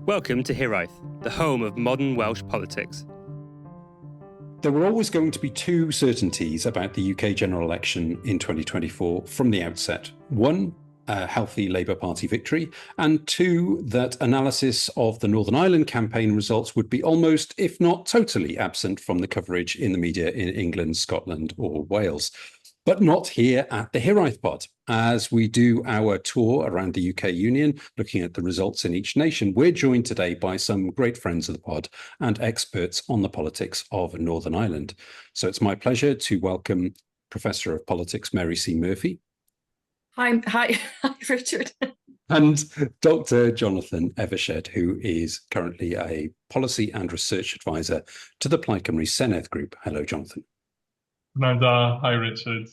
Welcome to Hiraeth, the home of modern Welsh politics. There were always going to be two certainties about the UK general election in 2024 from the outset. One, a healthy Labour Party victory, and two, that analysis of the Northern Ireland campaign results would be almost, if not totally, absent from the coverage in the media in England, Scotland or Wales. But not here at the Hiraeth Pod. As we do our tour around the UK Union, looking at the results in each nation, we're joined today by some great friends of the pod and experts on the politics of Northern Ireland. So it's my pleasure to welcome Professor of Politics Mary C. Murphy. Hi, Richard. And Dr. Jonathan Evershed, who is currently a Policy and Research Advisor to the Plaid Cymru Senedd Group. Hello, Jonathan. Hi, Richard.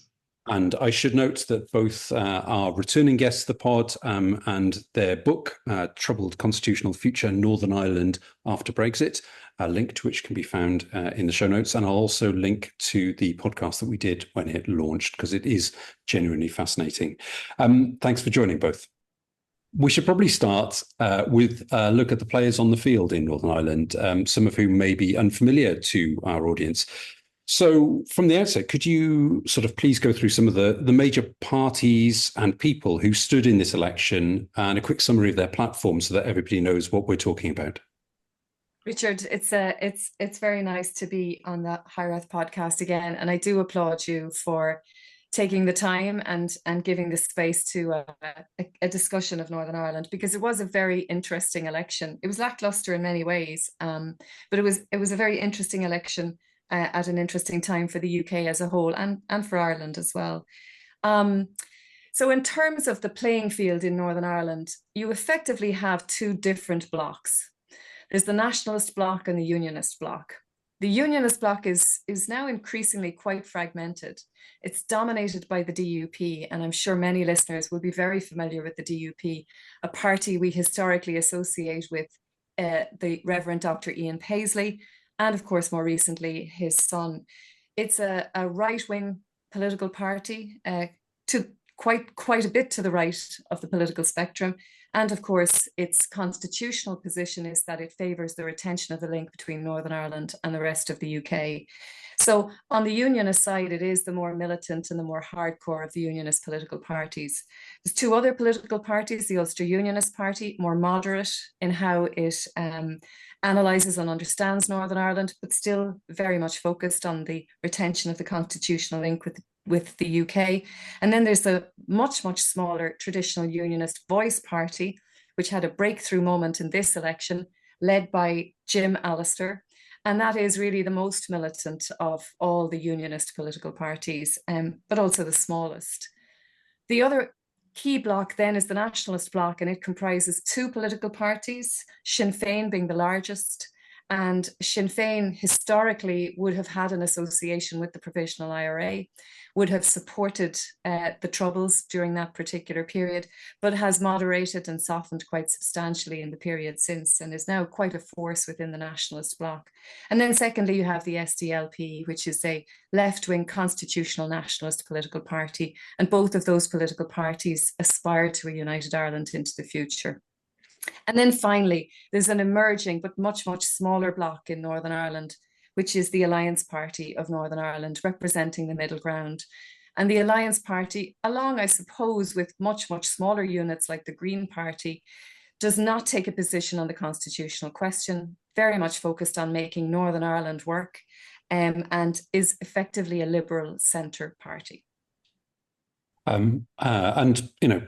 And I should note that both are returning guests of the pod and their book, Troubled Constitutional Future, Northern Ireland After Brexit, a link to which can be found in the show notes. And I'll also link to the podcast that we did when it launched, because it is genuinely fascinating. Thanks for joining both. We should probably start with a look at the players on the field in Northern Ireland, some of whom may be unfamiliar to our audience. So from the outset, could you sort of please go through some of the major parties and people who stood in this election and a quick summary of their platform so that everybody knows what we're talking about? Richard, it's very nice to be on the Hiraeth podcast again, and I do applaud you for taking the time and giving the space to a discussion of Northern Ireland, because it was a very interesting election. It was lackluster in many ways, but it was a very interesting election. At an interesting time for the UK as a whole and for Ireland as well. So in terms of the playing field in Northern Ireland, you effectively have two different blocks. There's the nationalist bloc and the unionist bloc. The unionist bloc is now increasingly quite fragmented. It's dominated by the DUP, and I'm sure many listeners will be very familiar with the DUP, a party we historically associate with the Reverend Dr. Ian Paisley, and of course, more recently, his son. It's a right-wing political party, to quite a bit to the right of the political spectrum. And of course, its constitutional position is that it favours the retention of the link between Northern Ireland and the rest of the UK. So on the unionist side, it is the more militant and the more hardcore of the unionist political parties. There's two other political parties, the Ulster Unionist Party, more moderate in how it analyses and understands Northern Ireland, but still very much focused on the retention of the constitutional link with the UK. And then there's the much smaller traditional Unionist Voice Party, which had a breakthrough moment in this election, led by Jim Allister. And that is really the most militant of all the Unionist political parties, but also the smallest. The other key bloc then is the nationalist bloc, and it comprises two political parties, Sinn Féin being the largest. And Sinn Féin historically would have had an association with the Provisional IRA, would have supported the Troubles during that particular period, but has moderated and softened quite substantially in the period since, and is now quite a force within the nationalist bloc. And then secondly, you have the SDLP, which is a left-wing constitutional nationalist political party, and both of those political parties aspire to a united Ireland into the future. And then finally, there's an emerging but much smaller bloc in Northern Ireland, which is the Alliance Party of Northern Ireland, representing the middle ground. And the Alliance Party, along, I suppose, with much smaller units like the Green Party, does not take a position on the constitutional question, very much focused on making Northern Ireland work, and is effectively a liberal centre party. And,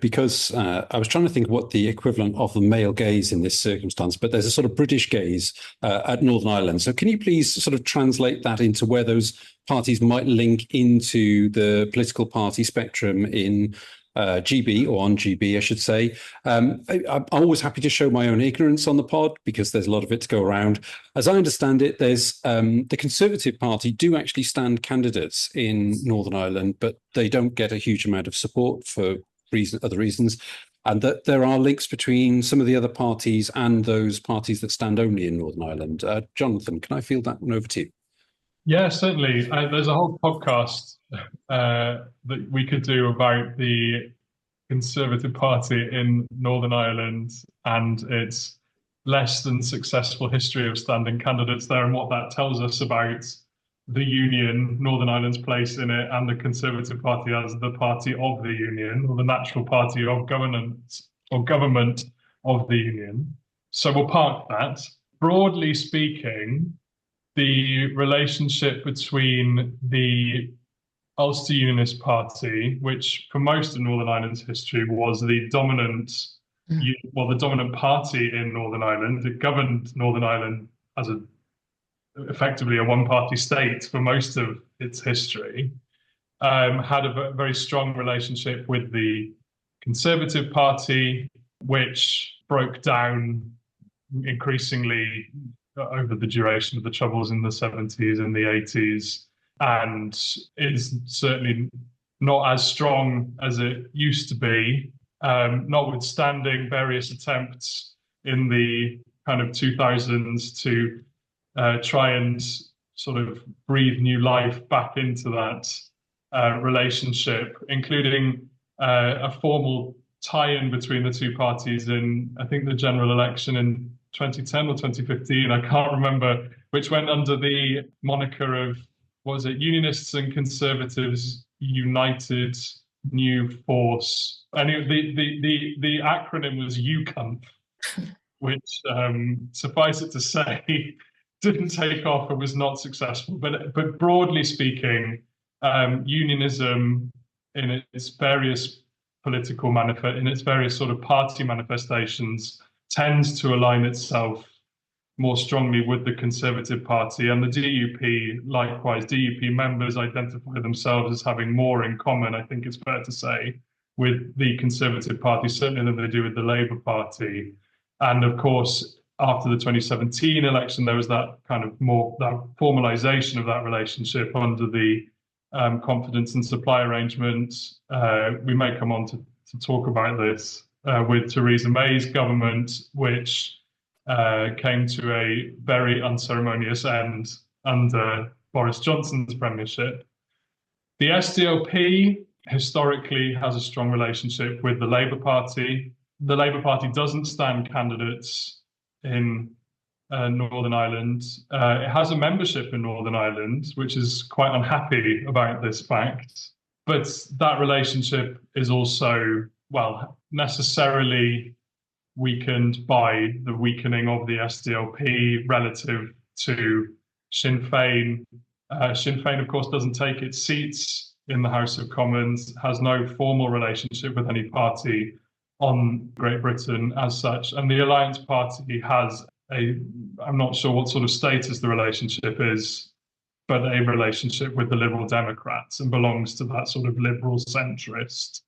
because I was trying to think what the equivalent of the male gaze in this circumstance, but there's a sort of British gaze at Northern Ireland. So can you please sort of translate that into where those parties might link into the political party spectrum in GB, or on GB, I should say. I'm always happy to show my own ignorance on the pod because there's a lot of it to go around. As I understand it, there's the Conservative Party do actually stand candidates in Northern Ireland, but they don't get a huge amount of support for other reasons. And that there are links between some of the other parties and those parties that stand only in Northern Ireland. Jonathan, can I field that one over to you? Yeah, certainly. There's a whole podcast that we could do about the Conservative Party in Northern Ireland and its less than successful history of standing candidates there and what that tells us about the Union, Northern Ireland's place in it, and the Conservative Party as the party of the Union, or the natural party of governance or government of the Union. So we'll park that. Broadly speaking, the relationship between the Ulster Unionist Party, which for most of Northern Ireland's history was the dominant party in Northern Ireland. It governed Northern Ireland as effectively a one-party state for most of its history, had a very strong relationship with the Conservative Party, which broke down increasingly over the duration of the Troubles in the 70s and the 80s, and is certainly not as strong as it used to be, notwithstanding various attempts in the kind of 2000s to try and sort of breathe new life back into that relationship, including a formal tie-in between the two parties in, I think, the general election in 2010 or 2015. I can't remember, which went under the moniker of, what was it, Unionists and Conservatives United New Force. Anyway, the acronym was UCUNF, which, suffice it to say, didn't take off and was not successful. But broadly speaking, unionism in its various political in its various sort of party manifestations tends to align itself more strongly with the Conservative Party, and the DUP, likewise. DUP members identify themselves as having more in common, I think it's fair to say, with the Conservative Party, certainly than they do with the Labour Party. And of course, after the 2017 election, there was that kind of that formalisation of that relationship under the confidence and supply arrangement. We may come on to talk about this with Theresa May's government, which came to a very unceremonious end under Boris Johnson's premiership. The SDLP historically has a strong relationship with the Labour Party. The Labour Party doesn't stand candidates in Northern Ireland. It has a membership in Northern Ireland, which is quite unhappy about this fact. But that relationship is also, well, necessarily weakened by the weakening of the SDLP relative to Sinn Féin. Sinn Féin, of course, doesn't take its seats in the House of Commons, has no formal relationship with any party on Great Britain as such. And the Alliance Party has I'm not sure what sort of status the relationship is, but a relationship with the Liberal Democrats, and belongs to that sort of liberal centrist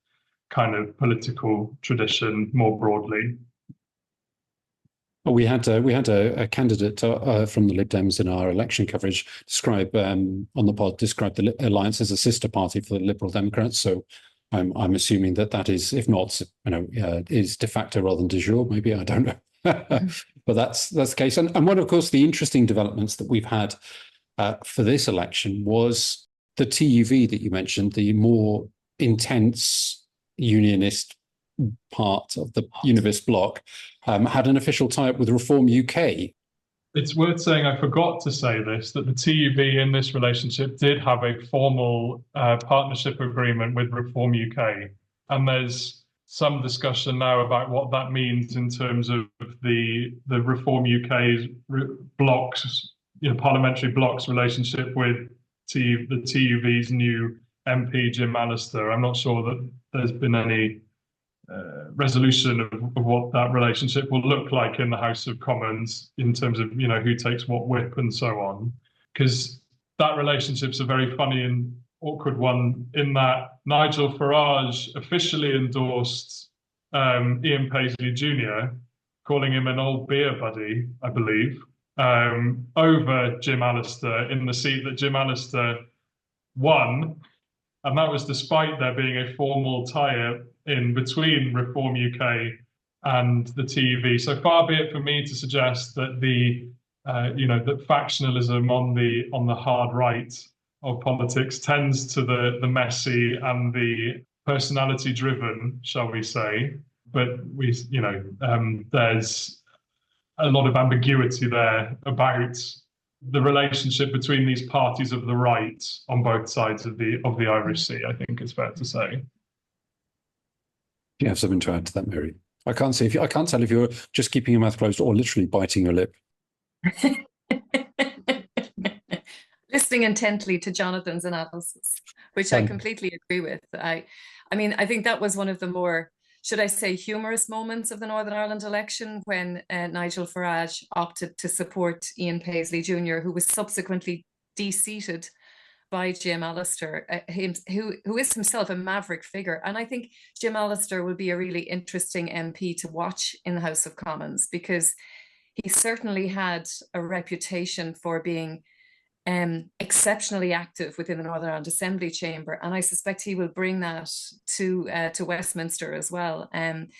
kind of political tradition more broadly. Well, we had a candidate from the Lib Dems in our election coverage describe the Alliance as a sister party for the Liberal Democrats. So I'm assuming that is, if not, is de facto rather than de jure. Maybe, I don't know, but that's the case. And one, of course, the interesting developments that we've had for this election was the TUV that you mentioned, the more intense unionist part of the unionist bloc, had an official tie-up with Reform UK. It's worth saying, I forgot to say this, that the TUV in this relationship did have a formal partnership agreement with Reform UK. And there's some discussion now about what that means in terms of the Reform UK's bloc's, parliamentary bloc's relationship with the TUV's new MP, Jim Allister. I'm not sure that there's been any resolution of what that relationship will look like in the House of Commons in terms of, who takes what whip and so on. Because that relationship's a very funny and awkward one, in that Nigel Farage officially endorsed Ian Paisley Jr., calling him an old beer buddy, I believe, over Jim Allister in the seat that Jim Allister won. And that was despite there being a formal tie-up in between Reform UK and the TUV. So far be it for me to suggest that that factionalism on the hard right of politics tends to the messy and the personality-driven, shall we say. But there's a lot of ambiguity there about the relationship between these parties of the right on both sides of the Irish Sea, I think it's fair to say. Do you have something to add to that, Mary? I can't tell if you're just keeping your mouth closed or literally biting your lip. Listening intently to Jonathan's analysis, which I completely agree with. I mean, I think that was one of the more, should I say, humorous moments of the Northern Ireland election when Nigel Farage opted to support Ian Paisley Jr., who was subsequently de-seated by Jim Allister, who is himself a maverick figure. And I think Jim Allister will be a really interesting MP to watch in the House of Commons, because he certainly had a reputation for being exceptionally active within the Northern Ireland Assembly chamber, and I suspect he will bring that to Westminster as well. And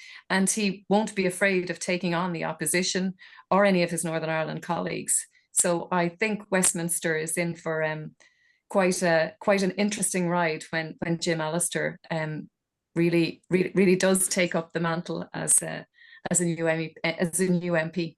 he won't be afraid of taking on the opposition or any of his Northern Ireland colleagues. So I think Westminster is in for quite an interesting ride when Jim Allister really does take up the mantle as a new MP.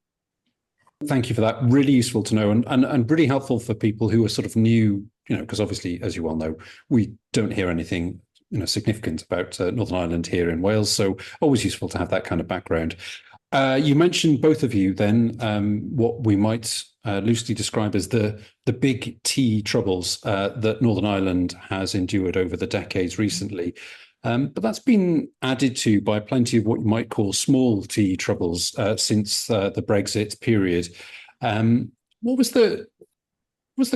Thank you for that. Really useful to know, and really helpful for people who are sort of new, because obviously, as you well know, we don't hear anything significant about Northern Ireland here in Wales. So always useful to have that kind of background. You mentioned, both of you, then what we might loosely describe as the big T troubles that Northern Ireland has endured over the decades recently. But that's been added to by plenty of what you might call small T troubles since the Brexit period. What was the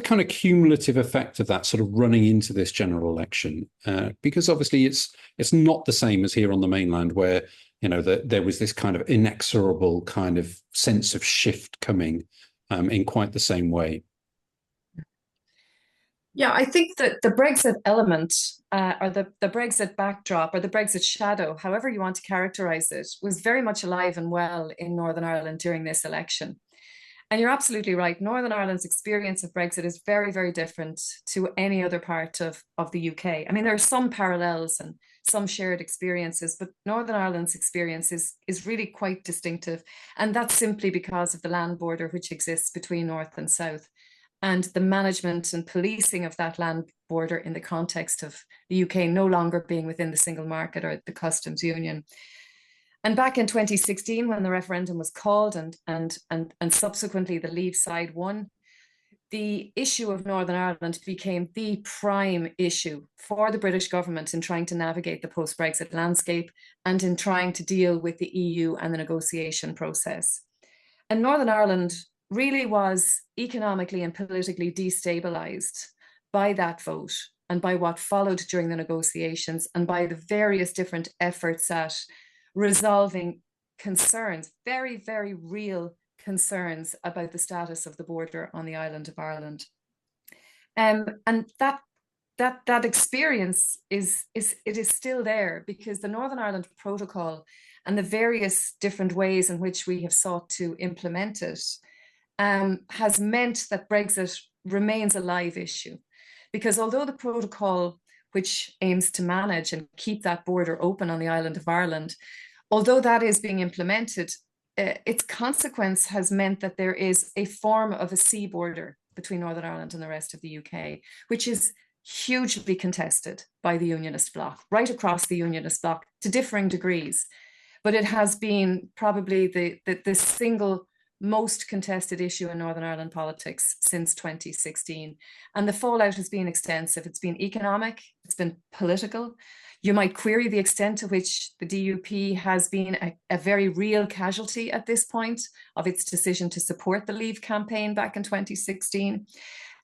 kind of cumulative effect of that sort of running into this general election? Because obviously it's not the same as here on the mainland, where there was this kind of inexorable kind of sense of shift coming in quite the same way. Yeah, I think that the Brexit element or the Brexit backdrop or the Brexit shadow, however you want to characterise it, was very much alive and well in Northern Ireland during this election. And you're absolutely right. Northern Ireland's experience of Brexit is very, very different to any other part of the UK. I mean, there are some parallels and some shared experiences, but Northern Ireland's experience is really quite distinctive. And that's simply because of the land border which exists between North and South, and the management and policing of that land border in the context of the UK no longer being within the single market or the customs union. And back in 2016, when the referendum was called and subsequently the Leave side won, the issue of Northern Ireland became the prime issue for the British government in trying to navigate the post-Brexit landscape and in trying to deal with the EU and the negotiation process. And Northern Ireland really was economically and politically destabilized by that vote and by what followed during the negotiations and by the various different efforts at resolving concerns, very, very real concerns about the status of the border on the island of Ireland. And that experience is still there, because the Northern Ireland Protocol and the various different ways in which we have sought to implement it has meant that Brexit remains a live issue. Because although the protocol, which aims to manage and keep that border open on the island of Ireland, although that is being implemented, its consequence has meant that there is a form of a sea border between Northern Ireland and the rest of the UK, which is hugely contested by the Unionist bloc, right across the Unionist bloc to differing degrees. But it has been probably the single most contested issue in Northern Ireland politics since 2016. And the fallout has been extensive. It's been economic, it's been political. You might query the extent to which the DUP has been a very real casualty at this point of its decision to support the Leave campaign back in 2016.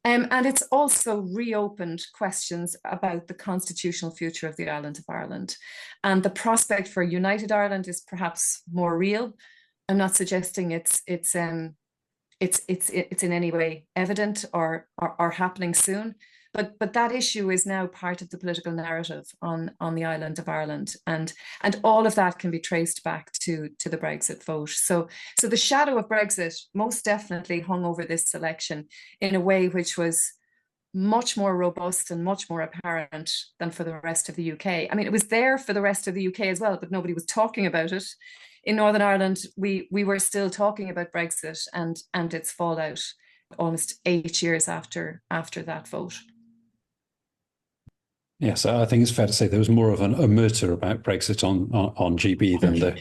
And it's also reopened questions about the constitutional future of the island of Ireland. And the prospect for a united Ireland is perhaps more real. I'm not suggesting it's in any way evident or happening soon, but that issue is now part of the political narrative on the island of Ireland, and all of that can be traced back to the Brexit vote. So the shadow of Brexit most definitely hung over this election in a way which was much more robust and much more apparent than for the rest of the UK. I mean, it was there for the rest of the UK as well, but nobody was talking about it. in Northern Ireland, we were still talking about Brexit and its fallout almost 8 years after that vote. Yes, I think it's fair to say there was more of an omerta about Brexit on GB than the,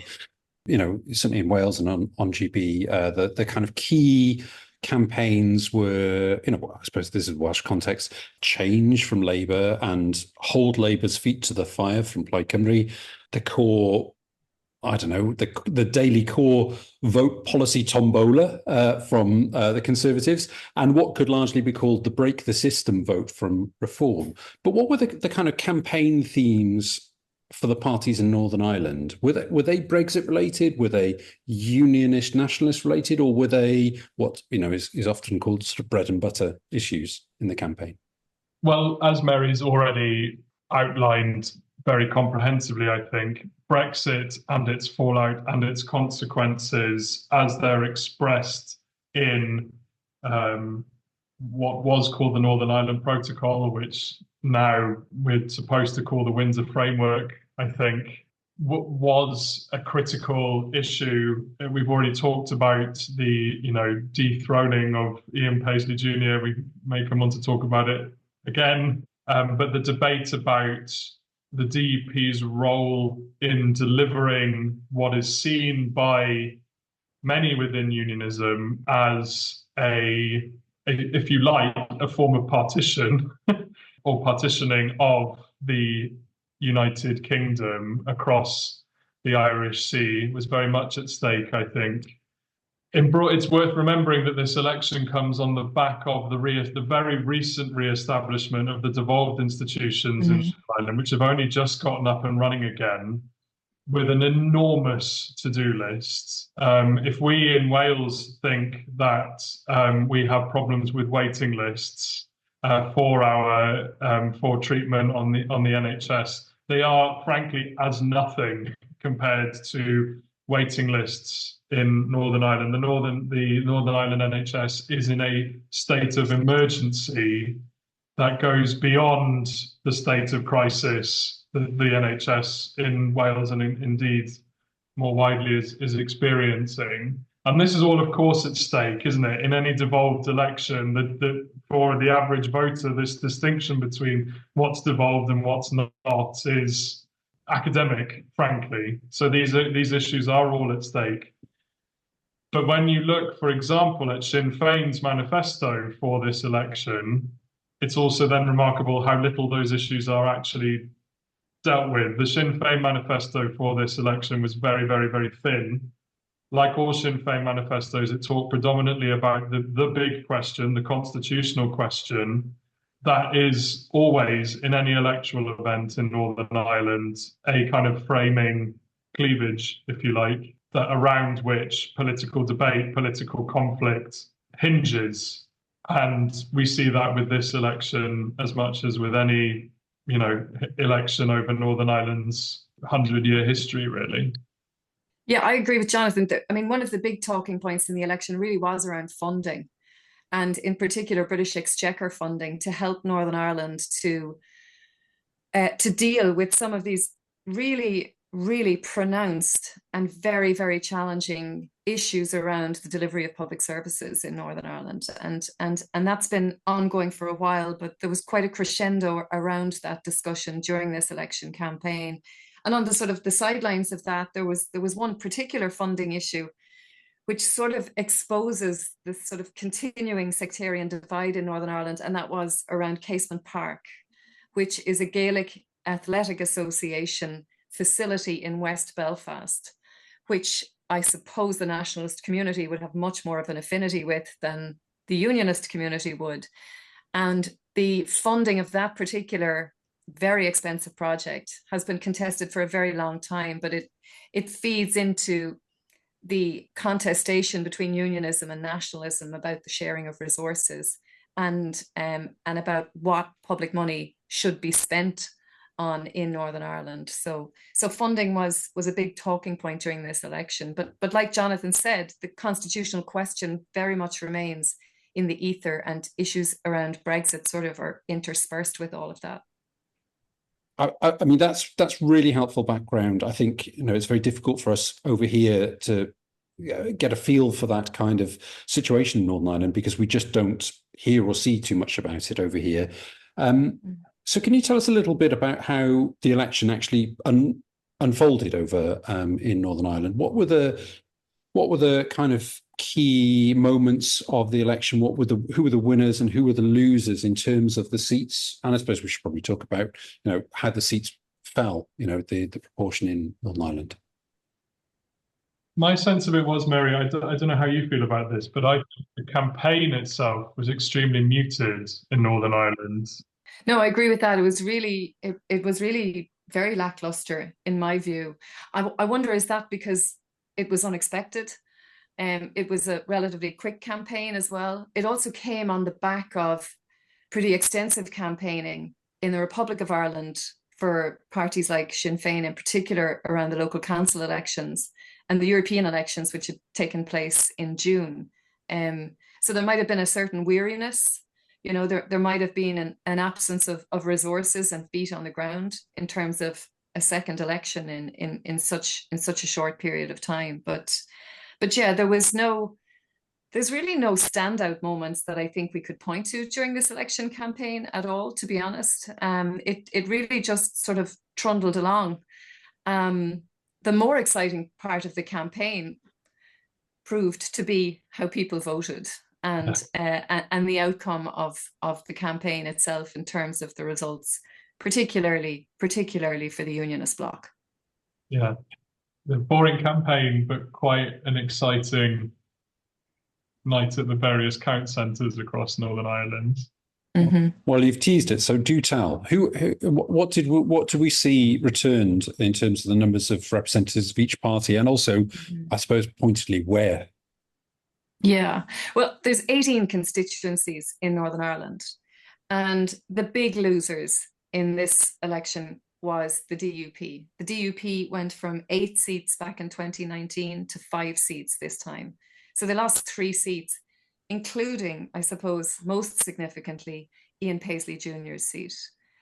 certainly in Wales and on GB, the kind of key campaigns were, I suppose this is Welsh context, change from Labour and hold Labour's feet to the fire from Plaid Cymru, the core, the daily core vote policy tombola from the Conservatives, and what could largely be called the break the system vote from Reform. But what were the kind of campaign themes for the parties in Northern Ireland? Were they Brexit related? Were they unionist, nationalist related? Or were they what is often called sort of bread and butter issues in the campaign? Well, as Mary's already outlined very comprehensively, I think, Brexit and its fallout and its consequences as they're expressed in what was called the Northern Ireland Protocol, which now we're supposed to call the Windsor Framework, I think, was a critical issue. We've already talked about the, dethroning of Ian Paisley Jr. We may come on to talk about it again, but the debate about the DUP's role in delivering what is seen by many within unionism as if you like, a form of partition or partitioning of the United Kingdom across the Irish Sea was very much at stake, I think. It's worth remembering that this election comes on the back of the very recent re-establishment of the devolved institutions in Ireland, which have only just gotten up and running again, with an enormous to-do list. If we in Wales think that we have problems with waiting lists for treatment on the NHS, they are frankly as nothing compared to waiting lists in Northern Ireland. The Northern Ireland NHS is in a state of emergency that goes beyond the state of crisis that the NHS in Wales and indeed more widely is experiencing. And this is all, of course, at stake, isn't it? In any devolved election, for the average voter, this distinction between what's devolved and what's not is academic, frankly. So these issues are all at stake. But when you look, for example, at Sinn Féin's manifesto for this election, it's also then remarkable how little those issues are actually dealt with. The Sinn Féin manifesto for this election was very, very, very thin. Like all Sinn Féin manifestos, it talked predominantly about the big question, the constitutional question, that is always, in any electoral event in Northern Ireland, a kind of framing cleavage, if you like, that around which political debate, political conflict hinges. And we see that with this election as much as with any, election over Northern Ireland's 100-year history, really. Yeah, I agree with Jonathan. One of the big talking points in the election really was around funding, and in particular British Exchequer funding to help Northern Ireland to deal with some of these really, really pronounced and very, very challenging issues around the delivery of public services in Northern Ireland. And that's been ongoing for a while, but there was quite a crescendo around that discussion during this election campaign. And on the sort of the sidelines of that, there was one particular funding issue which sort of exposes this sort of continuing sectarian divide in Northern Ireland, and that was around Casement Park, which is a Gaelic athletic association facility in West Belfast, which I suppose the nationalist community would have much more of an affinity with than the unionist community would. And the funding of that particular very expensive project has been contested for a very long time, but it feeds into the contestation between unionism and nationalism about the sharing of resources and about what public money should be spent on in Northern Ireland. So funding was a big talking point during this election. But like Jonathan said, the constitutional question very much remains in the ether, and issues around Brexit sort of are interspersed with all of that. I mean, that's really helpful background. I think, it's very difficult for us over here to get a feel for that kind of situation in Northern Ireland because we just don't hear or see too much about it over here. So can you tell us a little bit about how the election actually unfolded over in Northern Ireland? What were the kind of key moments of the election? Who were the winners and who were the losers in terms of the seats? And I suppose we should probably talk about, how the seats fell, the proportion in Northern Ireland. My sense of it was, Mary, I don't know how you feel about this, but I think the campaign itself was extremely muted in Northern Ireland. No, I agree with that. It was really very lackluster in my view. I wonder, is that because it was unexpected? It was a relatively quick campaign as well. It also came on the back of pretty extensive campaigning in the Republic of Ireland for parties like Sinn Féin in particular around the local council elections and the European elections, which had taken place in June. So there might have been a certain weariness. There might have been an absence of resources and feet on the ground in terms of a second election in such a short period of time. But yeah, there's really no standout moments that I think we could point to during this election campaign at all, to be honest. It really just sort of trundled along. The more exciting part of the campaign proved to be how people voted and the outcome of the campaign itself in terms of the results, particularly for the Unionist bloc. Yeah, the boring campaign, but quite an exciting night at the various count centres across Northern Ireland. Mm-hmm. Well, you've teased it, so do tell. What do we see returned in terms of the numbers of representatives of each party, and also, I suppose, pointedly, where? Yeah, well, there's 18 constituencies in Northern Ireland, and the big losers in this election was the DUP. The DUP went from 8 seats back in 2019 to 5 seats this time. So they lost 3 seats, including, I suppose, most significantly, Ian Paisley Jr.'s seat.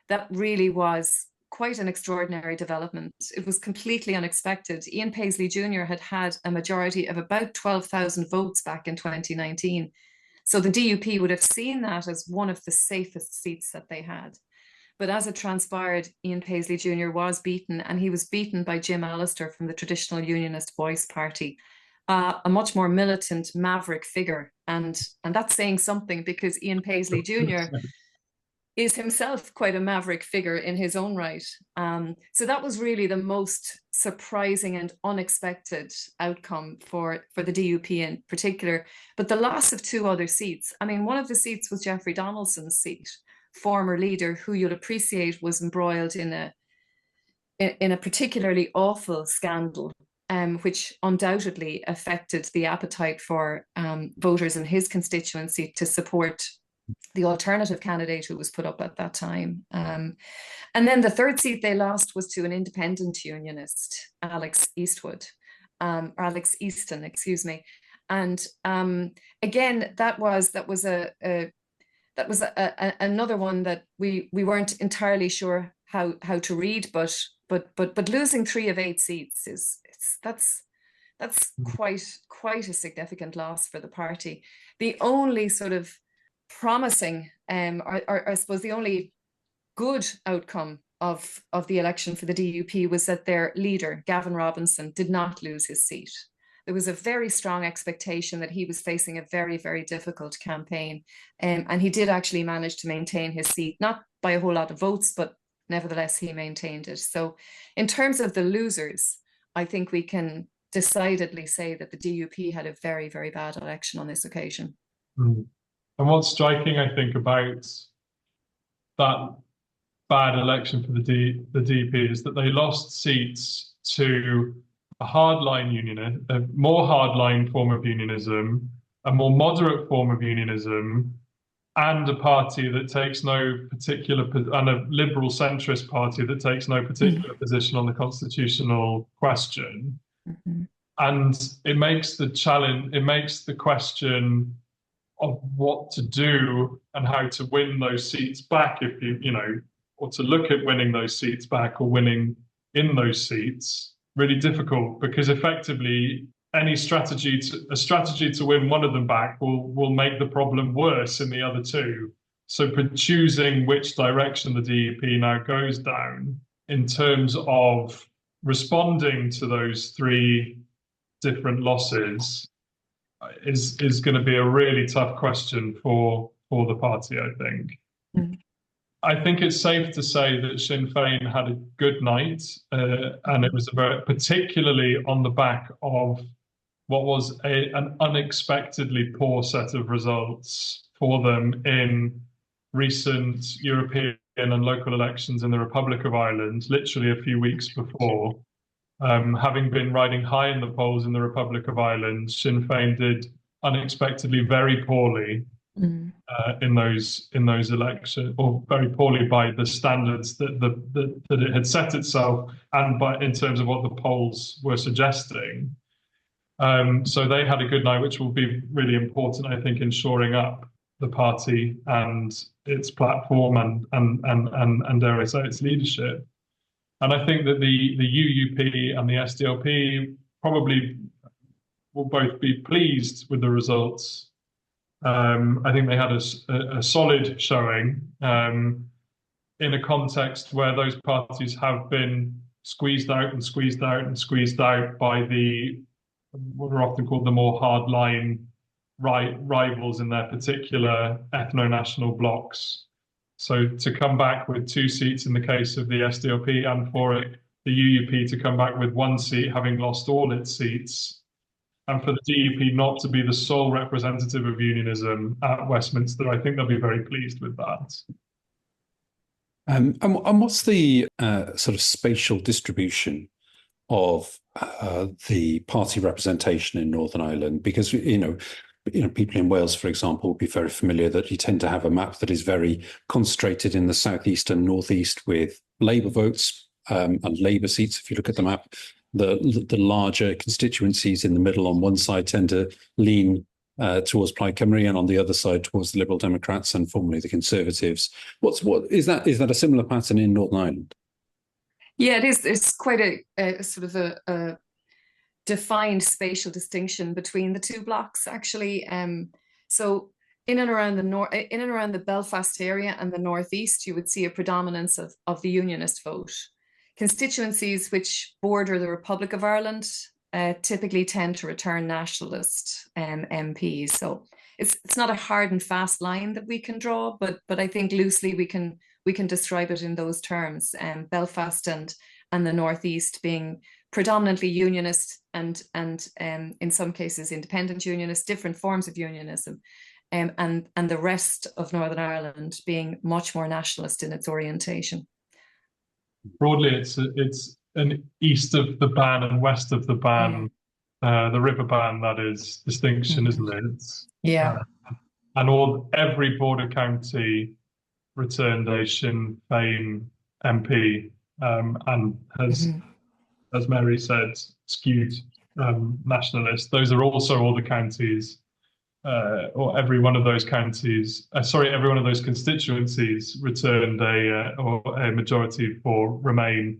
That really was quite an extraordinary development. It was completely unexpected. Ian Paisley Jr. had a majority of about 12,000 votes back in 2019. So the DUP would have seen that as one of the safest seats that they had. But as it transpired, Ian Paisley Jr. was beaten, and he was beaten by Jim Allister from the traditional Unionist Voice Party, a much more militant, maverick figure. And that's saying something, because Ian Paisley Jr. is himself quite a maverick figure in his own right. So that was really the most surprising and unexpected outcome for the DUP in particular. But the loss of 2 other seats, I mean, one of the seats was Jeffrey Donaldson's seat, former leader, who you'll appreciate was embroiled in a particularly awful scandal, which undoubtedly affected the appetite for voters in his constituency to support the alternative candidate who was put up at that time. And then the 3rd seat they lost was to an independent unionist, Alex Easton, excuse me. And again, that was another one that we weren't entirely sure how to read, but losing 3 of 8 seats that's quite a significant loss for the party. The only sort of promising, or I suppose the only good outcome of the election for the DUP was that their leader, Gavin Robinson, did not lose his seat. There was a very strong expectation that he was facing a very, very difficult campaign, and he did actually manage to maintain his seat, not by a whole lot of votes, but nevertheless he maintained it. So in terms of the losers, I think we can decidedly say that the DUP had a very, very bad election on this occasion. And what's striking, I think, about that bad election for the DUP is that they lost seats to a hardline unionist, a more hardline form of unionism, a more moderate form of unionism, and a party that takes no particular, and a liberal centrist party that takes no particular position on the constitutional question. And it makes the question of what to do and how to win those seats back, if you know, or to look at winning those seats back or winning in those seats really difficult, because effectively a strategy to win one of them back will make the problem worse in the other two. So choosing which direction the DUP now goes down in terms of responding to those three different losses is going to be a really tough question for the party, I think. Mm. I think it's safe to say that Sinn Féin had a good night, and it was particularly on the back of what was an unexpectedly poor set of results for them in recent European and local elections in the Republic of Ireland, literally a few weeks before. Having been riding high in the polls in the Republic of Ireland, Sinn Féin did unexpectedly very poorly in those elections, or very poorly by the standards that it had set itself, and in terms of what the polls were suggesting. So they had a good night, which will be really important, I think, in shoring up the party and its platform and dare I say its leadership. And I think that the UUP and the SDLP probably will both be pleased with the results. I think they had a solid showing in a context where those parties have been squeezed out and squeezed out and squeezed out by what are often called the more hardline rivals in their particular ethno-national blocs. So to come back with 2 seats in the case of the SDLP, and for the UUP to come back with 1 seat, having lost all its seats, and for the DUP not to be the sole representative of unionism at Westminster, I think they'll be very pleased with that. And what's the sort of spatial distribution of the party representation in Northern Ireland? Because people in Wales, for example, will be very familiar that you tend to have a map that is very concentrated in the southeast and northeast with Labour votes and Labour seats. If you look at the map, the larger constituencies in the middle on one side tend to lean towards Plaid Cymru, and on the other side towards the Liberal Democrats and formerly the Conservatives. What is that a similar pattern in Northern Ireland? Yeah, it is. It's quite a sort of a defined spatial distinction between the two blocks, actually. So in and around the Belfast area and the northeast, you would see a predominance of the Unionist vote. Constituencies which border the Republic of Ireland typically tend to return nationalist MPs. So it's not a hard and fast line that we can draw, but I think loosely we can describe it in those terms. Belfast and the northeast being predominantly unionist and in some cases independent unionist, different forms of unionism, and the rest of Northern Ireland being much more nationalist in its orientation. Broadly, it's an east of the Ban and west of the Ban, the River Ban, that is, distinction, isn't it? Yeah. And every border county returned a Sinn Féin MP and has, as Mary said, skewed nationalist. Those are also all the counties, or every one of those counties, every one of those constituencies returned a majority for Remain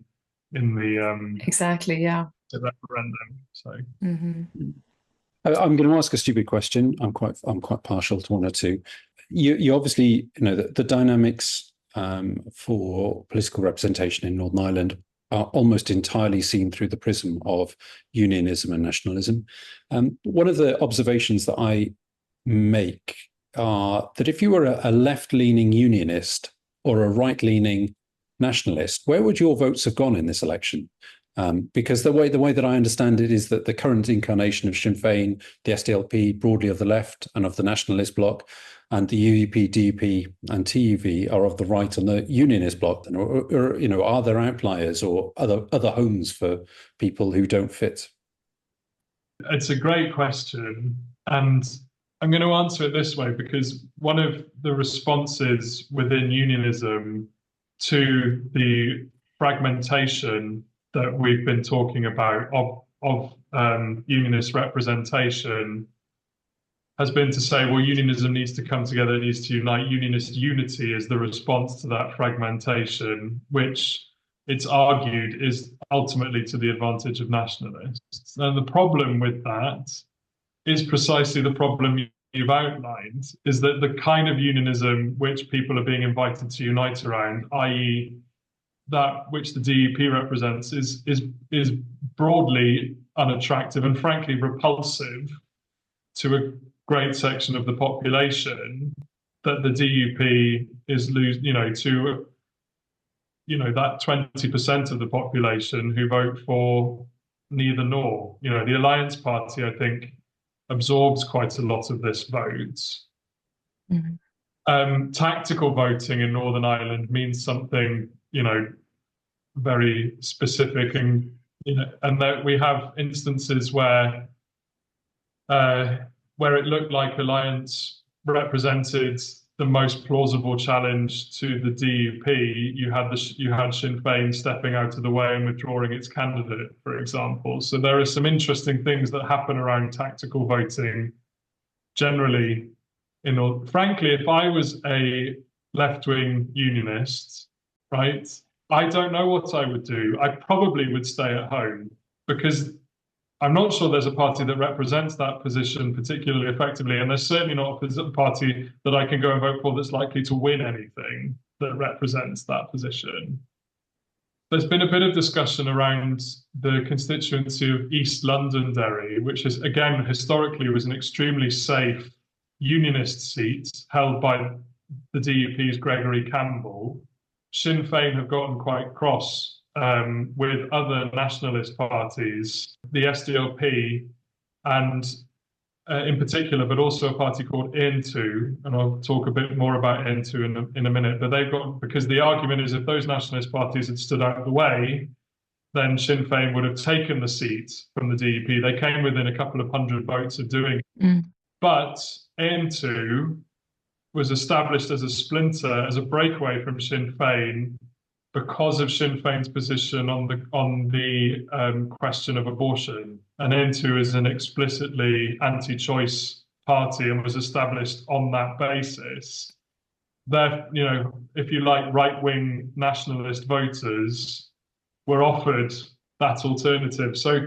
in the exactly, yeah, the referendum. So I'm going to ask a stupid question. I'm quite partial to one or two. You obviously the dynamics for political representation in Northern Ireland are almost entirely seen through the prism of unionism and nationalism. One of the observations that I make are that if you were a left-leaning unionist or a right-leaning nationalist, where would your votes have gone in this election? Because the way that I understand it is that the current incarnation of Sinn Féin, the SDLP, broadly of the left and of the nationalist bloc, and the UUP, DUP, and TUV are of the right and the unionist bloc. Or are there outliers or other homes for people who don't fit? It's a great question, and I'm going to answer it this way, because one of the responses within unionism to the fragmentation that we've been talking about of unionist representation has been to say, well, unionism needs to come together, it needs to unite. Unionist unity is the response to that fragmentation, which it's argued is ultimately to the advantage of nationalists. And the problem with that is precisely the problem you've outlined, is that the kind of unionism which people are being invited to unite around, i.e. that which the DUP represents, is broadly unattractive and frankly repulsive to a great section of the population, that the DUP is that 20% of the population who vote for neither nor. The Alliance Party, I think, absorbs quite a lot of this vote. Mm-hmm. Tactical voting in Northern Ireland means something, very specific, and that we have instances where it looked like Alliance represented the most plausible challenge to the DUP. You had Sinn Féin stepping out of the way and withdrawing its candidate, for example. So there are some interesting things that happen around tactical voting generally. Frankly, if I was a left-wing unionist, right, I don't know what I would do. I probably would stay at home, because I'm not sure there's a party that represents that position particularly effectively, and there's certainly not a party that I can go and vote for that's likely to win anything that represents that position. There's been a bit of discussion around the constituency of East Londonderry, which is, again, historically was an extremely safe unionist seat held by the DUP's Gregory Campbell. Sinn Féin have gotten quite cross with other nationalist parties, the SDLP, and in particular, but also a party called Aontú, and I'll talk a bit more about Aontú in a minute. But they've got, because the argument is, if those nationalist parties had stood out of the way, then Sinn Féin would have taken the seat from the DUP. They came within a couple of hundred votes of doing it. But Aontú was established as a splinter, as a breakaway from Sinn Féin, because of Sinn Féin's position on the question of abortion. And Aontú is an explicitly anti-choice party and was established on that basis. There, if you like, right-wing nationalist voters were offered that alternative. So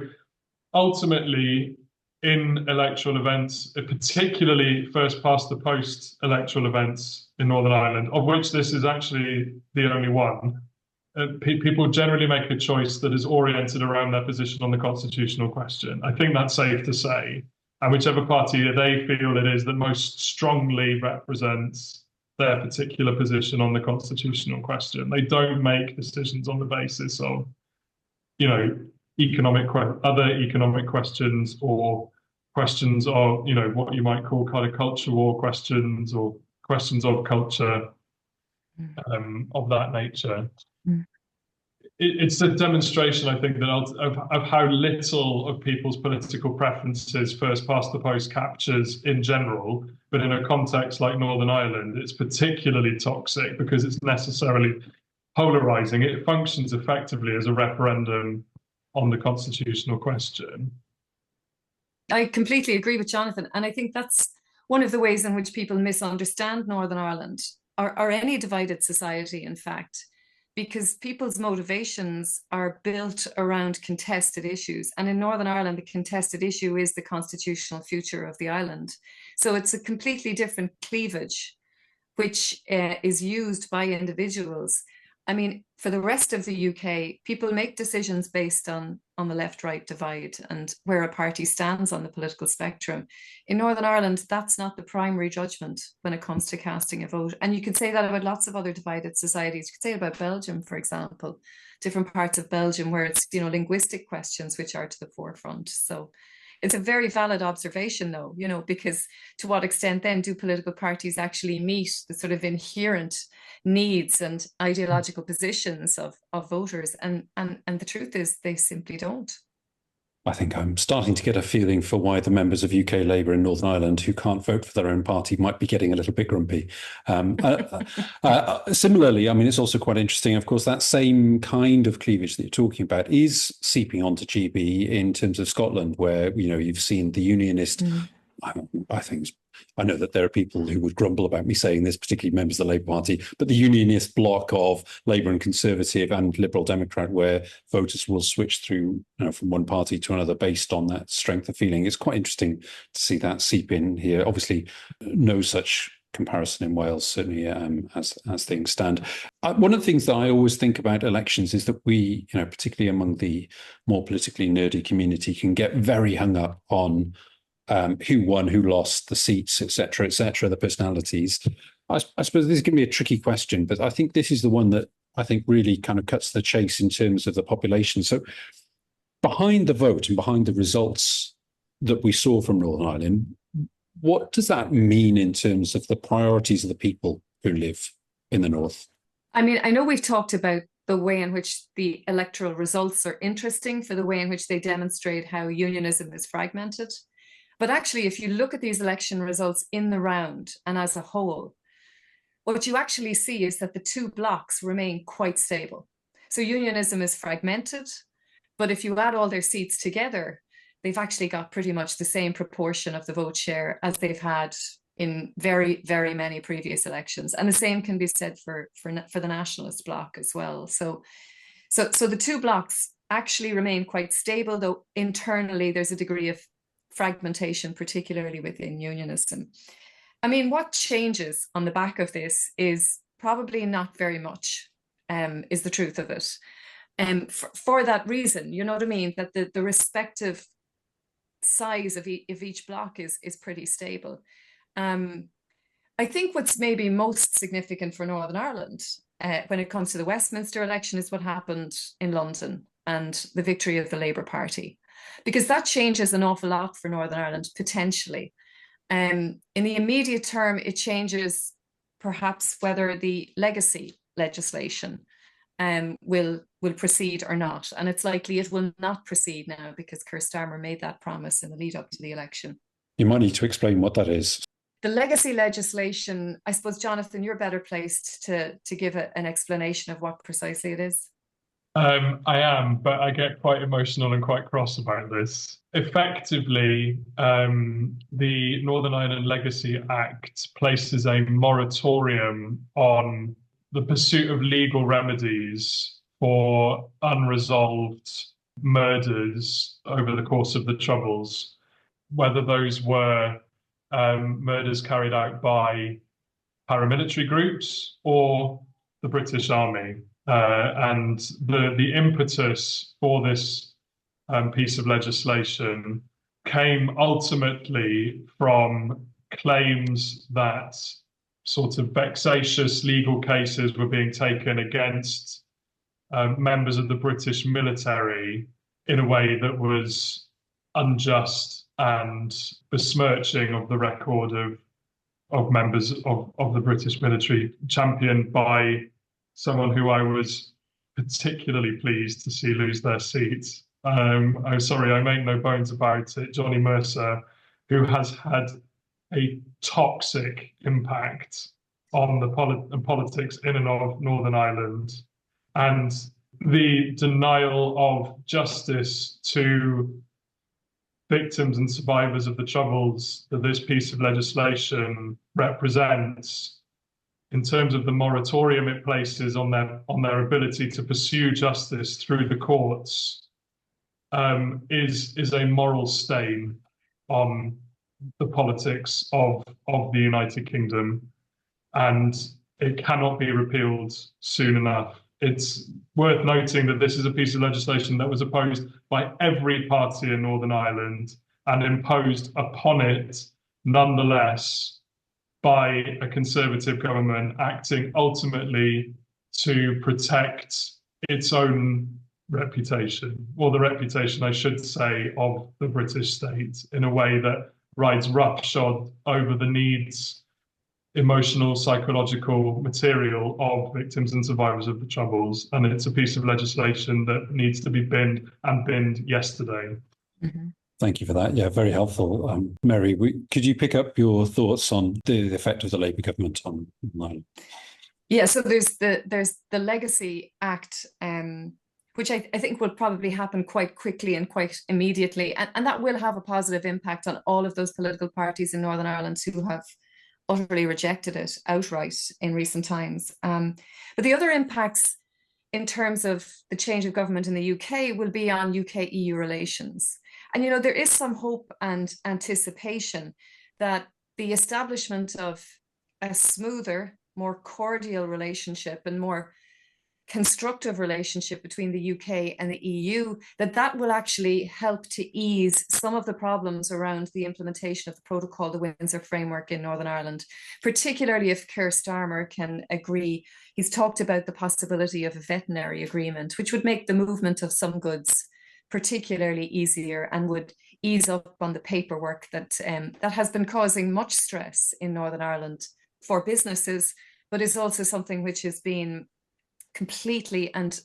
ultimately, in electoral events, particularly first past the post electoral events in Northern Ireland, of which this is actually the only one, people generally make a choice that is oriented around their position on the constitutional question. I think that's safe to say. And whichever party they feel it is that most strongly represents their particular position on the constitutional question. They don't make decisions on the basis of, other economic questions, or questions of, what you might call kind of culture war questions, or questions of culture, of that nature. It's a demonstration, I think, that of how little of people's political preferences first past the post captures in general, but in a context like Northern Ireland, it's particularly toxic because it's necessarily polarizing. It functions effectively as a referendum on the constitutional question. I completely agree with Jonathan, and I think that's one of the ways in which people misunderstand Northern Ireland, or any divided society, in fact, because people's motivations are built around contested issues. And in Northern Ireland, the contested issue is the constitutional future of the island. So it's a completely different cleavage, which is used by individuals. I mean, for the rest of the UK, people make decisions based on the left-right divide and where a party stands on the political spectrum. In Northern Ireland, that's not the primary judgment when it comes to casting a vote. And you could say that about lots of other divided societies. You could say it about Belgium, for example, different parts of Belgium where it's, linguistic questions which are to the forefront. So it's a very valid observation, though, because to what extent then do political parties actually meet the sort of inherent needs and ideological positions of voters? And the truth is they simply don't. I think I'm starting to get a feeling for why the members of UK Labour in Northern Ireland who can't vote for their own party might be getting a little bit grumpy. Similarly, I mean, it's also quite interesting, of course, that same kind of cleavage that you're talking about is seeping onto GB in terms of Scotland, where, you've seen the unionist, I think it's I know that there are people who would grumble about me saying this, particularly members of the Labour Party, but the unionist bloc of Labour and Conservative and Liberal Democrat, where voters will switch through from one party to another based on that strength of feeling. It's quite interesting to see that seep in here. Obviously, no such comparison in Wales, certainly as things stand. One of the things that I always think about elections is that we, particularly among the more politically nerdy community, can get very hung up on who won, who lost, the seats, etc., the personalities. I suppose this is going to be a tricky question, but I think this is the one that I think really kind of cuts the chase in terms of the population. So behind the vote and behind the results that we saw from Northern Ireland, what does that mean in terms of the priorities of the people who live in the north? I mean, I know we've talked about the way in which the electoral results are interesting for the way in which they demonstrate how unionism is fragmented. But actually, if you look at these election results in the round and as a whole, what you actually see is that the two blocs remain quite stable. So unionism is fragmented, but if you add all their seats together, they've actually got pretty much the same proportion of the vote share as they've had in very, very many previous elections. And the same can be said for the nationalist bloc as well. So the two blocs actually remain quite stable, though internally there's a degree of fragmentation, particularly within unionism. I mean, what changes on the back of this is probably not very much, is the truth of it. For that reason, you know what I mean, that the respective size of each block is pretty stable. I think what's maybe most significant for Northern Ireland when it comes to the Westminster election is what happened in London and the victory of the Labour Party, because that changes an awful lot for Northern Ireland potentially. In the immediate term, it changes perhaps whether the legacy legislation will proceed or not. And it's likely it will not proceed now because Keir Starmer made that promise in the lead up to the election. You might need to explain what that is. The legacy legislation, I suppose, Jonathan, you're better placed to give an explanation of what precisely it is. I am, but I get quite emotional and quite cross about this. Effectively, the Northern Ireland Legacy Act places a moratorium on the pursuit of legal remedies for unresolved murders over the course of the Troubles, whether those were murders carried out by paramilitary groups or the British Army. And the impetus for this piece of legislation came ultimately from claims that sort of vexatious legal cases were being taken against members of the British military in a way that was unjust and besmirching of the record of members of the British military, championed by someone who I was particularly pleased to see lose their seats. I'm sorry, I make no bones about it, Johnny Mercer, who has had a toxic impact on the politics in and of Northern Ireland. And the denial of justice to victims and survivors of the Troubles that this piece of legislation represents, in terms of the moratorium it places on their ability to pursue justice through the courts, is a moral stain on the politics of the United Kingdom, and it cannot be repealed soon enough. It's worth noting that this is a piece of legislation that was opposed by every party in Northern Ireland and imposed upon it nonetheless by a Conservative government acting ultimately to protect its own reputation, or the reputation, I should say, of the British state, in a way that rides roughshod over the needs, emotional, psychological material of victims and survivors of the Troubles. And it's a piece of legislation that needs to be binned yesterday. Mm-hmm. Thank you for that. Yeah, very helpful. Mary, could you pick up your thoughts on the effect of the Labour government on Ireland? Yeah, so there's the Legacy Act, which I think will probably happen quite quickly and quite immediately. And that will have a positive impact on all of those political parties in Northern Ireland who have utterly rejected it outright in recent times. But the other impacts in terms of the change of government in the UK will be on UK-EU relations. And, you know, there is some hope and anticipation that the establishment of a smoother, more cordial relationship and more constructive relationship between the UK and the EU, that will actually help to ease some of the problems around the implementation of the protocol, the Windsor Framework in Northern Ireland, particularly if Keir Starmer can agree. He's talked about the possibility of a veterinary agreement, which would make the movement of some goods particularly easier and would ease up on the paperwork that has been causing much stress in Northern Ireland for businesses, but is also something which has been completely and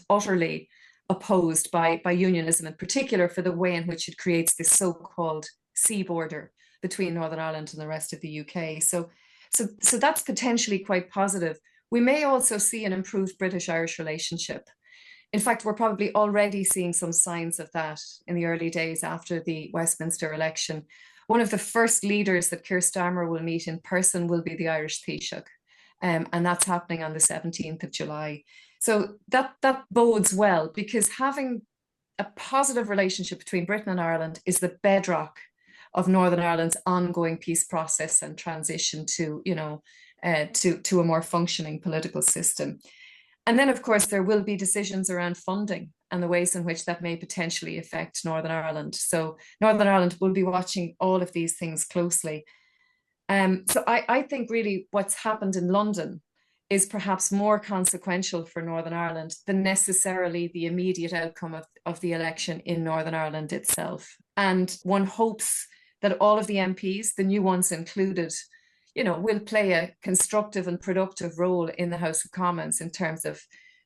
utterly opposed by unionism, in particular for the way in which it creates this so-called sea border between Northern Ireland and the rest of the UK. So that's potentially quite positive. We may also see an improved British-Irish relationship. In fact, we're probably already seeing some signs of that in the early days after the Westminster election. One of the first leaders that Keir Starmer will meet in person will be the Irish Taoiseach. And that's happening on the 17th of July. So that bodes well, because having a positive relationship between Britain and Ireland is the bedrock of Northern Ireland's ongoing peace process and transition to, you know, to a more functioning political system. And then, of course, there will be decisions around funding and the ways in which that may potentially affect Northern Ireland. So Northern Ireland will be watching all of these things closely. So I think really what's happened in London is perhaps more consequential for Northern Ireland than necessarily the immediate outcome of the election in Northern Ireland itself. And one hopes that all of the MPs, the new ones included, you know, will play a constructive and productive role in the House of Commons in terms of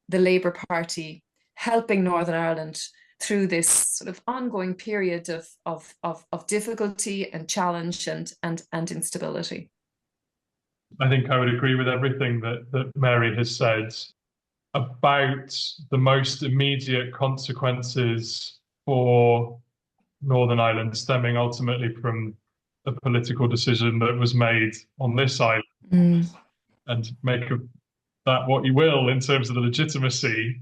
the Labour Party helping Northern Ireland through this sort of ongoing period of difficulty and challenge and instability. I think I would agree with everything that Mary has said about the most immediate consequences for Northern Ireland stemming ultimately from a political decision that was made on this island. And make of that what you will in terms of the legitimacy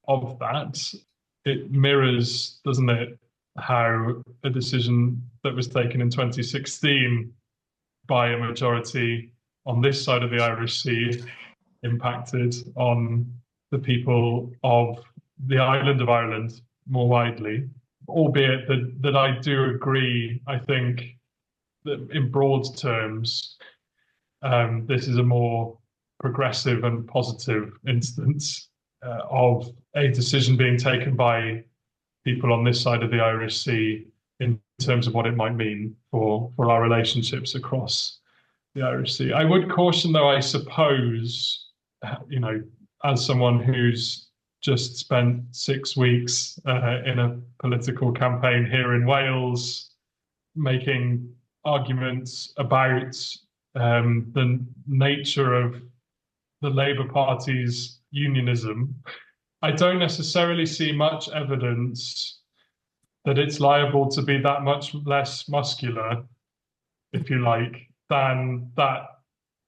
of that. It mirrors, doesn't it, how a decision that was taken in 2016 by a majority on this side of the Irish Sea impacted on the people of the island of Ireland more widely, albeit that I do agree, I think, that in broad terms, this is a more progressive and positive instance of a decision being taken by people on this side of the Irish Sea in terms of what it might mean for our relationships across the Irish Sea. I would caution, though, I suppose, you know, as someone who's just spent 6 weeks in a political campaign here in Wales, making arguments about the nature of the Labour Party's unionism, I don't necessarily see much evidence that it's liable to be that much less muscular, if you like, than that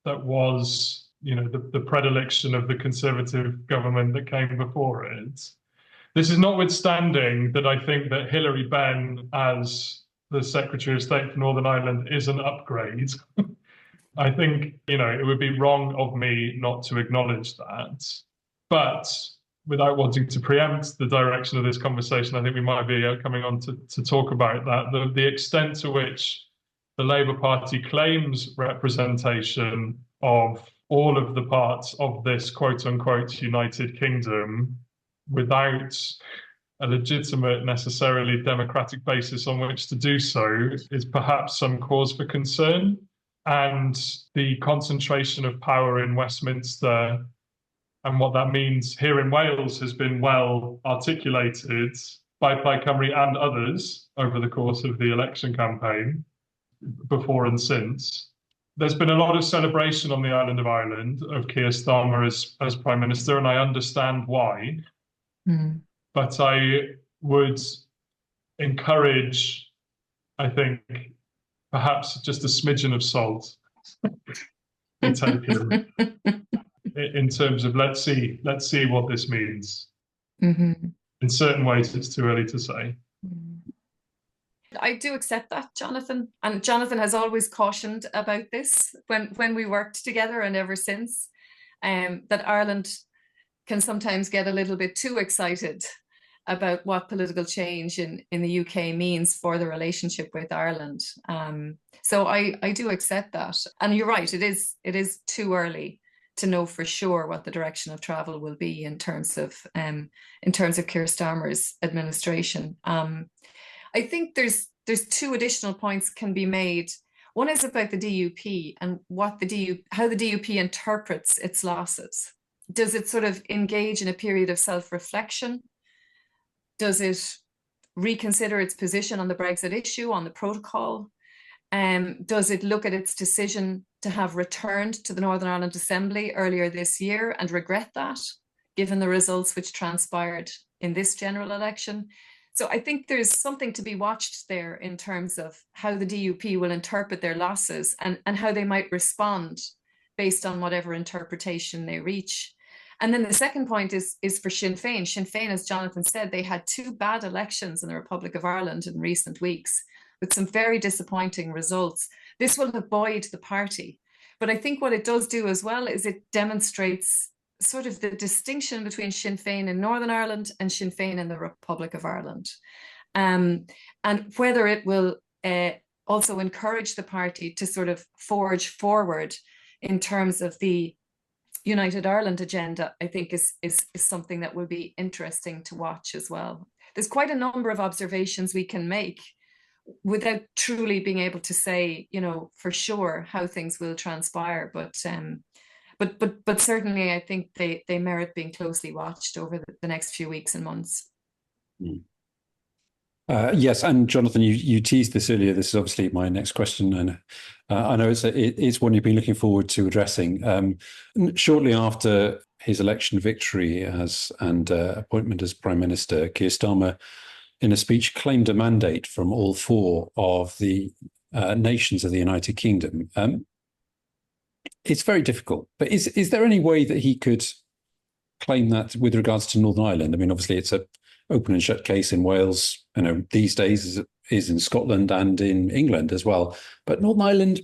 was, you know, the predilection of the Conservative government that came before it. This is notwithstanding that I think that Hilary Benn as the Secretary of State for Northern Ireland is an upgrade. I think, you know, it would be wrong of me not to acknowledge that. But without wanting to preempt the direction of this conversation, I think we might be coming on to talk about that. The extent to which the Labour Party claims representation of all of the parts of this quote-unquote United Kingdom without a legitimate, necessarily democratic basis on which to do so is perhaps some cause for concern. And the concentration of power in Westminster and what that means here in Wales has been well articulated by Plaid Cymru and others over the course of the election campaign, before and since. There's been a lot of celebration on the island of Ireland of Keir Starmer as Prime Minister, and I understand why. But I would encourage, I think, perhaps just a smidgen of salt be taken in terms of let's see what this means. In certain ways, it's too early to say. I do accept that, Jonathan. And Jonathan has always cautioned about this when we worked together and ever since, that Ireland can sometimes get a little bit too excited about what political change in the UK means for the relationship with Ireland. So I do accept that. And you're right, it is too early to know for sure what the direction of travel will be in terms of Keir Starmer's administration. I think there's two additional points can be made. One is about the DUP and how the DUP interprets its losses. Does it sort of engage in a period of self-reflection? Does it reconsider its position on the Brexit issue, on the protocol? Does it look at its decision to have returned to the Northern Ireland Assembly earlier this year and regret that, given the results which transpired in this general election? So I think there's something to be watched there in terms of how the DUP will interpret their losses and how they might respond based on whatever interpretation they reach. And then the second point is for Sinn Féin. Sinn Féin, as Jonathan said, they had two bad elections in the Republic of Ireland in recent weeks with some very disappointing results. This will have buoyed the party. But I think what it does do as well is it demonstrates sort of the distinction between Sinn Féin in Northern Ireland and Sinn Féin in the Republic of Ireland. And whether it will also encourage the party to sort of forge forward in terms of the United Ireland agenda, I think is something that will be interesting to watch as well. There's quite a number of observations we can make without truly being able to say, for sure how things will transpire. But certainly I think they merit being closely watched over the next few weeks and months. Yes, and Jonathan, you teased this earlier. This is obviously my next question, and I know it's one you've been looking forward to addressing. Shortly after his election victory and appointment as Prime Minister, Keir Starmer, in a speech, claimed a mandate from all four of the nations of the United Kingdom. It's very difficult, but is there any way that he could claim that with regards to Northern Ireland? I mean, obviously, it's a open and shut case in Wales, these days is in Scotland and in England as well. But Northern Ireland...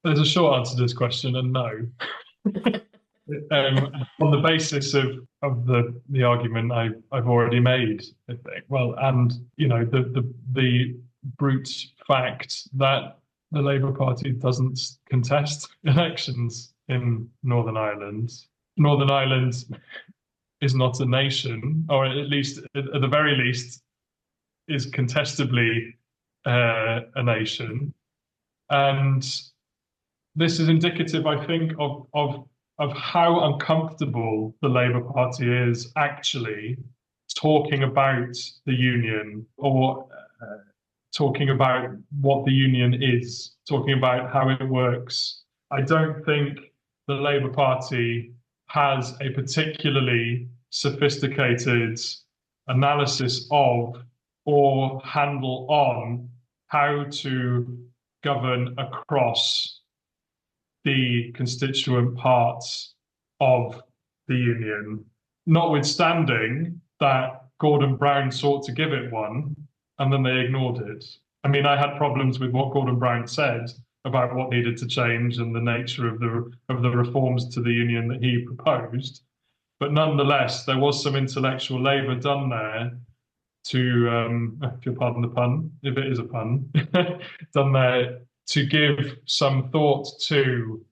There's a short answer to this question, and no. On the basis of the argument I've already made, I think. Well, and the brute fact that the Labour Party doesn't contest elections in Northern Ireland. Northern Ireland is not a nation, or at the very least, is contestably a nation. And this is indicative, I think, of how uncomfortable the Labour Party is actually talking about the union, or talking about what the union is, talking about how it works. I don't think the Labour Party has a particularly sophisticated analysis of or handle on how to govern across the constituent parts of the union, notwithstanding that Gordon Brown sought to give it one, and then they ignored it. I mean, I had problems with what Gordon Brown said about what needed to change and the nature of the reforms to the union that he proposed. But nonetheless, there was some intellectual labour done there to, if you'll pardon the pun, if it is a pun, done there to give some thought to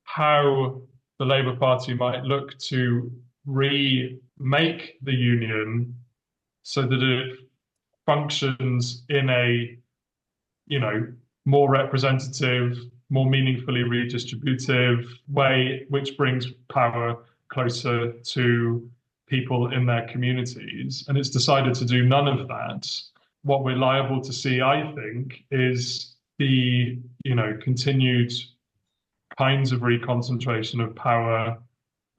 how the Labour Party might look to remake the union so that it functions in a, more representative, more meaningfully redistributive way, which brings power closer to people in their communities. And it's decided to do none of that. What we're liable to see, I think, is the, continued kinds of reconcentration of power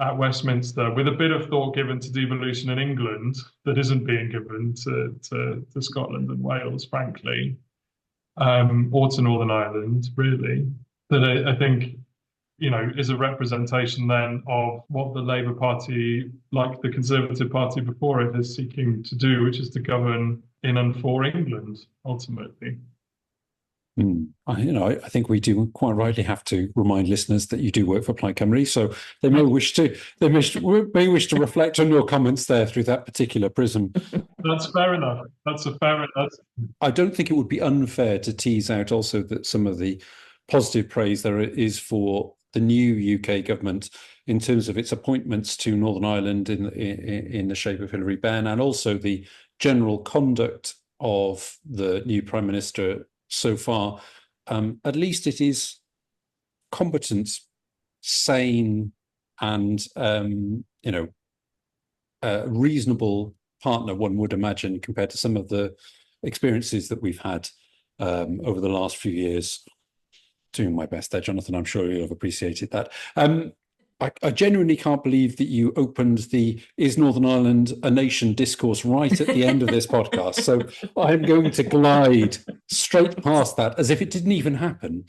at Westminster, with a bit of thought given to devolution in England that isn't being given to Scotland and Wales, frankly, or to Northern Ireland, really, that I think, is a representation then of what the Labour Party, like the Conservative Party before it, is seeking to do, which is to govern in and for England, ultimately. I think we do quite rightly have to remind listeners that you do work for Plaid Cymru, so they may wish to reflect on your comments there through that particular prism. That's fair enough. That's a fair enough. I don't think it would be unfair to tease out also that some of the positive praise there is for the new UK government in terms of its appointments to Northern Ireland in the shape of Hilary Benn, and also the general conduct of the new Prime Minister so far. At least it is competent, sane, and a reasonable partner, one would imagine, compared to some of the experiences that we've had over the last few years. Doing my best there, Jonathan. I'm sure you'll have appreciated that. I genuinely can't believe that you opened the "Is Northern Ireland a Nation" discourse right at the end of this podcast. So I'm going to glide straight past that as if it didn't even happen.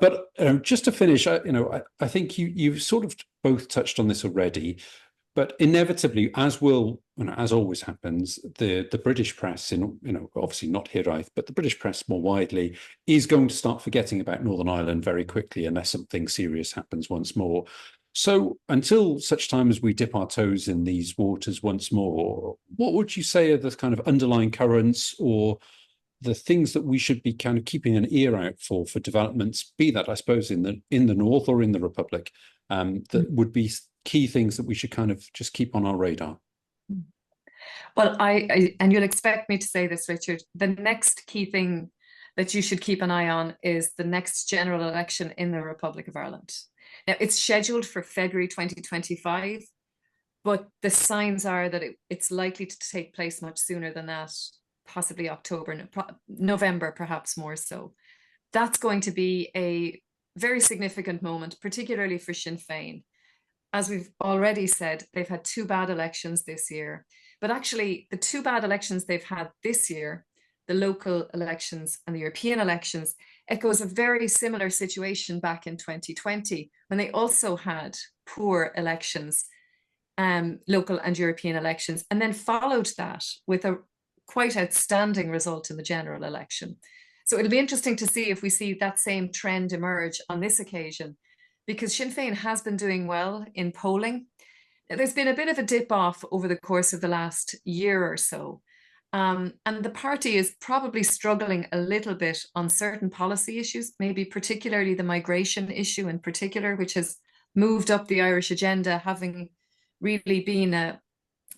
But just to finish, I think you've sort of both touched on this already. But inevitably, as always happens, the British press, obviously not Hiraeth, but the British press more widely, is going to start forgetting about Northern Ireland very quickly unless something serious happens once more. So until such time as we dip our toes in these waters once more, what would you say are the kind of underlying currents or the things that we should be kind of keeping an ear out for developments, be that, I suppose, in the North or in the Republic, that would be key things that we should kind of just keep on our radar? Well, and you'll expect me to say this, Richard, the next key thing that you should keep an eye on is the next general election in the Republic of Ireland. Now, it's scheduled for February 2025, but the signs are that it's likely to take place much sooner than that, possibly October, November, perhaps more so. That's going to be a very significant moment, particularly for Sinn Féin. As we've already said, they've had two bad elections this year. But actually, the two bad elections they've had this year, the local elections and the European elections, echoes a very similar situation back in 2020, when they also had poor elections, local and European elections, and then followed that with a quite outstanding result in the general election. So it'll be interesting to see if we see that same trend emerge on this occasion, because Sinn Féin has been doing well in polling. There's been a bit of a dip off over the course of the last year or so. And the party is probably struggling a little bit on certain policy issues, maybe particularly the migration issue in particular, which has moved up the Irish agenda, having really been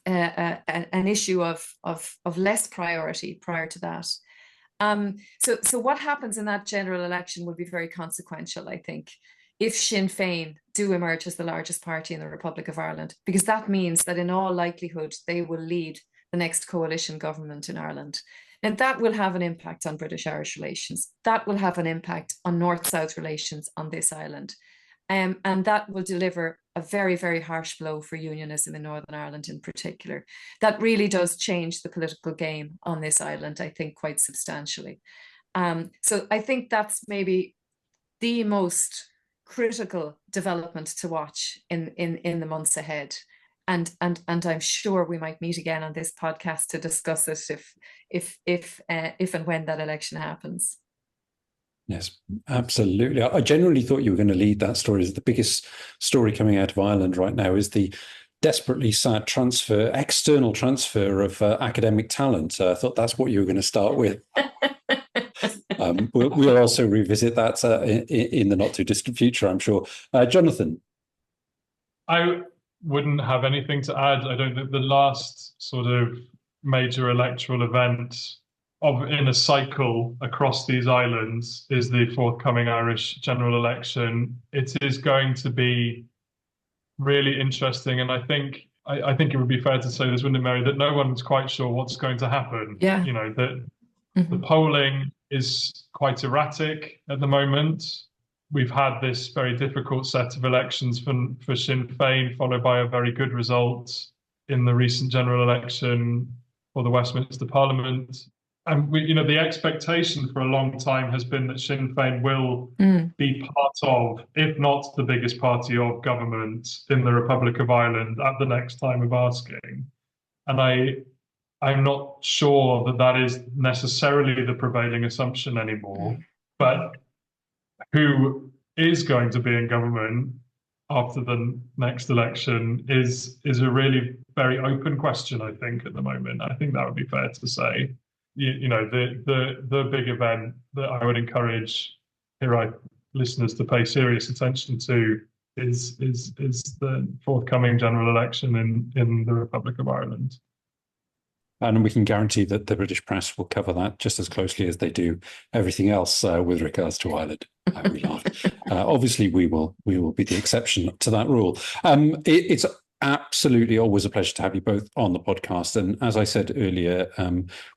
an issue of less priority prior to that. So what happens in that general election will be very consequential, I think, if Sinn Féin do emerge as the largest party in the Republic of Ireland, because that means that in all likelihood, they will lead the next coalition government in Ireland. And that will have an impact on British-Irish relations. That will have an impact on North-South relations on this island. And that will deliver a very, very harsh blow for unionism in Northern Ireland in particular. That really does change the political game on this island, I think, quite substantially. So I think that's maybe the most critical development to watch in the months ahead. And I'm sure we might meet again on this podcast to discuss it if and when that election happens. Yes, absolutely. I genuinely thought you were going to lead that story. As the biggest story coming out of Ireland right now is the desperately sad external transfer of academic talent. I thought that's what you were going to start with. We'll also revisit that in the not too distant future, I'm sure. Jonathan? I wouldn't have anything to add. I don't think the last sort of major electoral event in a cycle across these islands is the forthcoming Irish general election. It is going to be really interesting, and I think it would be fair to say this, wouldn't it, Mary, that no one's quite sure what's going to happen. Yeah. That the polling is quite erratic at the moment. we've had this very difficult set of elections for Sinn Féin, followed by a very good result in the recent general election for the Westminster Parliament. And the expectation for a long time has been that Sinn Féin will be part of, if not the biggest party of government in the Republic of Ireland at the next time of asking. And I'm not sure that is necessarily the prevailing assumption anymore. But who is going to be in government after the next election is a really very open question, I think, at the moment. I think that would be fair to say. The big event that I would encourage Hiraeth listeners to pay serious attention to is the forthcoming general election in the Republic of Ireland. And we can guarantee that the British press will cover that just as closely as they do everything else with regards to Ireland. We laugh. Obviously, we will be the exception to that rule. It's absolutely always a pleasure to have you both on the podcast. And as I said earlier,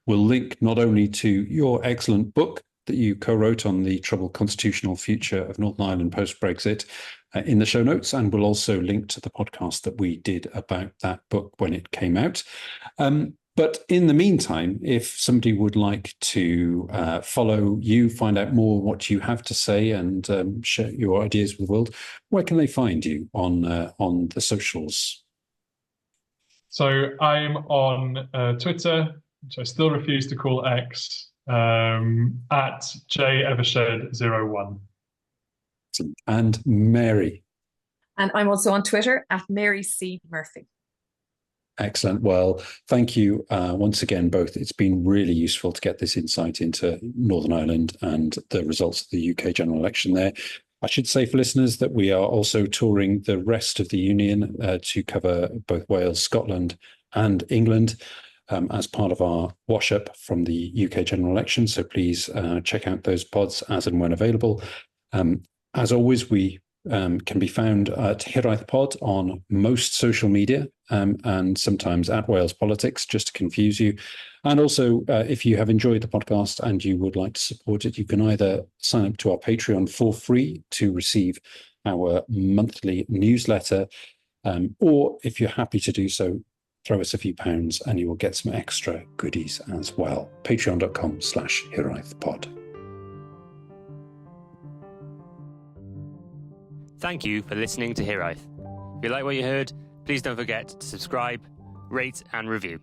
we'll link not only to your excellent book that you co-wrote on the troubled constitutional future of Northern Ireland post-Brexit in the show notes, and we'll also link to the podcast that we did about that book when it came out. But in the meantime, if somebody would like to follow you, find out more what you have to say and share your ideas with the world, where can they find you on the socials? So I'm on Twitter, which I still refuse to call X, at jevershed01. And Mary. And I'm also on Twitter at Mary C. Murphy. Excellent. Well, thank you once again, both. It's been really useful to get this insight into Northern Ireland and the results of the UK general election there. I should say for listeners that we are also touring the rest of the Union to cover both Wales, Scotland and England as part of our wash-up from the UK general election. So please check out those pods as and when available. As always, we can be found at Hiraeth Pod on most social media and sometimes at Wales Politics, just to confuse you. And also, if you have enjoyed the podcast and you would like to support it, you can either sign up to our Patreon for free to receive our monthly newsletter, or if you're happy to do so, throw us a few pounds and you will get some extra goodies as well. Patreon.com/Hiraeth Pod. Thank you for listening to Hiraeth. If you like what you heard, please don't forget to subscribe, rate and review.